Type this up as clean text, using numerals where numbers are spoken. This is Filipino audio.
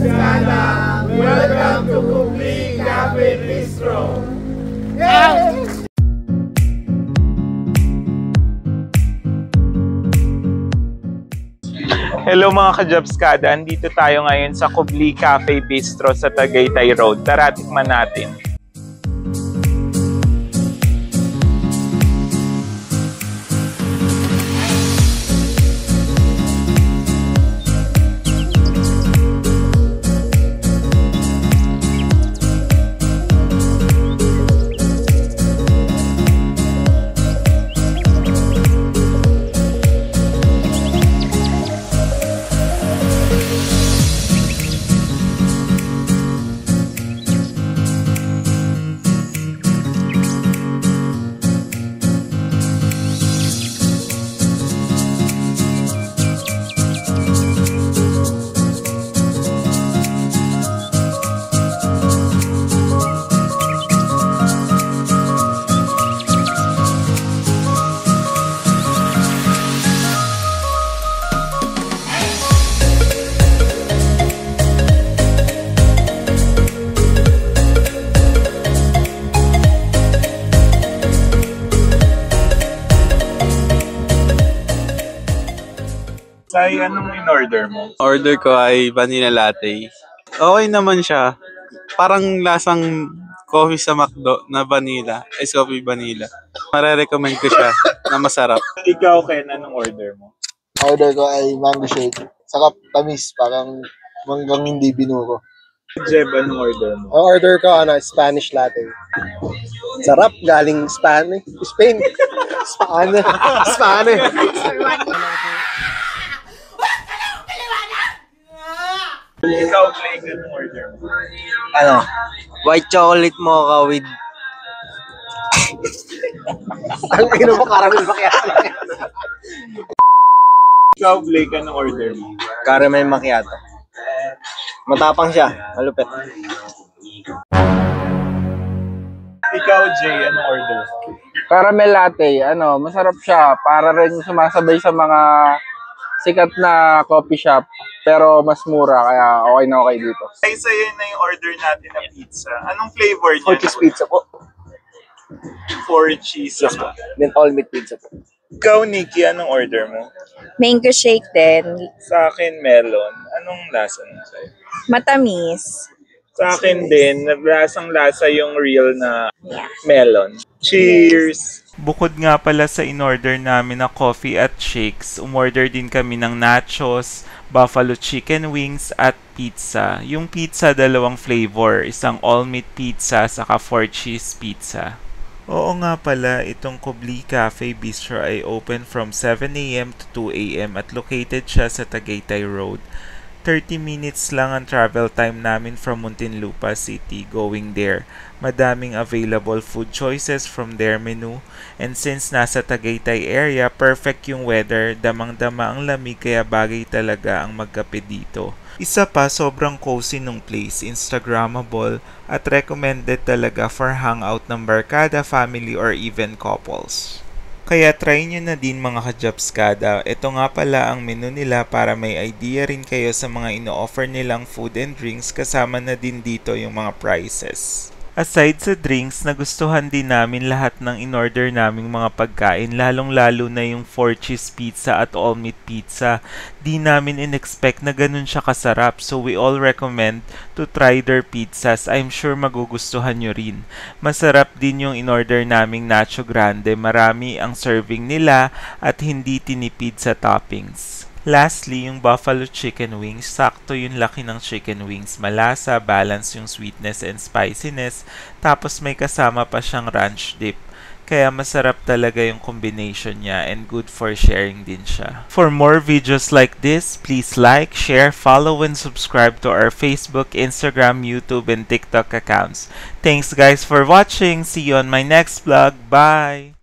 Skala! Welcome to Kubli Cafe Bistro! Yes! Hello mga ka-Jobskada, andito tayo ngayon sa Kubli Cafe Bistro sa Tagaytay Road. Tara, tikman natin. Say, anong in-order mo? Order ko ay vanilla latte. Okay naman siya. Parang lasang coffee sa McDo na vanilla. Ice coffee vanilla. Mare-recommend ko siya na masarap. Ikaw, Ken, anong order mo? Order ko ay mango shake. Saka tamis, parang manggang hindi binuro. Jeb, anong order mo? Ang order ko, Spanish latte. Sarap, galing Spain. Spain. Ikaw, Blake, anong order mo? White chocolate mocha with... Ang ino mo, caramel macchiato. Ikaw, Blake, anong order mo? Caramel macchiato. Matapang siya. Malupit. Ikaw, Jay, anong order mo? Caramel latte, masarap siya. Para rin sumasabay sa mga sikat na coffee shop. Pero mas mura, kaya okay dito. Ay, sa'yo na yung order natin na pizza. Anong flavor niya? 4 cheese pizza po. 4 cheese. Yes po. Then all meat pizza po. Ikaw, Nikki, anong order mo? Mango shake din. Sa akin, melon. Anong lasa mo sa'yo? Matamis. Sa akin din, lasang-lasa yung real na melon. Cheers! Bukod nga pala sa in-order namin na coffee at shakes, umorder din kami ng nachos, buffalo chicken wings at pizza. Yung pizza, 2 flavor, isang all-meat pizza saka 4 cheese pizza. Oo nga pala, itong Kubli Cafe Bistro ay open from 7 AM to 2 AM at located siya sa Tagaytay Road. 30 minutes lang ang travel time namin from Muntinlupa City going there. Madaming available food choices from their menu. And since nasa Tagaytay area, perfect yung weather, damang-dama ang lamig kaya bagay talaga ang magkape dito. Isa pa, sobrang cozy nung place, Instagrammable at recommended talaga for hangout ng barkada, family or even couples. Kaya try nyo na din mga ka-Jobskada. Ito nga pala ang menu nila para may idea rin kayo sa mga ino-offer nilang food and drinks, kasama na din dito yung mga prices. Aside sa drinks, nagustuhan din namin lahat ng in-order naming mga pagkain, lalong-lalo na yung 4 cheese pizza at all-meat pizza. Di namin in-expect na ganun siya kasarap, so we all recommend to try their pizzas. I'm sure magugustuhan nyo rin. Masarap din yung in-order naming Nacho Grande, marami ang serving nila at hindi tinipid sa toppings. Lastly, yung buffalo chicken wings, sakto yung laki ng chicken wings, malasa, balance yung sweetness and spiciness, tapos may kasama pa siyang ranch dip. Kaya masarap talaga yung combination niya and good for sharing din siya. For more videos like this, please like, share, follow, and subscribe to our Facebook, Instagram, YouTube, and TikTok accounts. Thanks guys for watching. See you on my next vlog. Bye!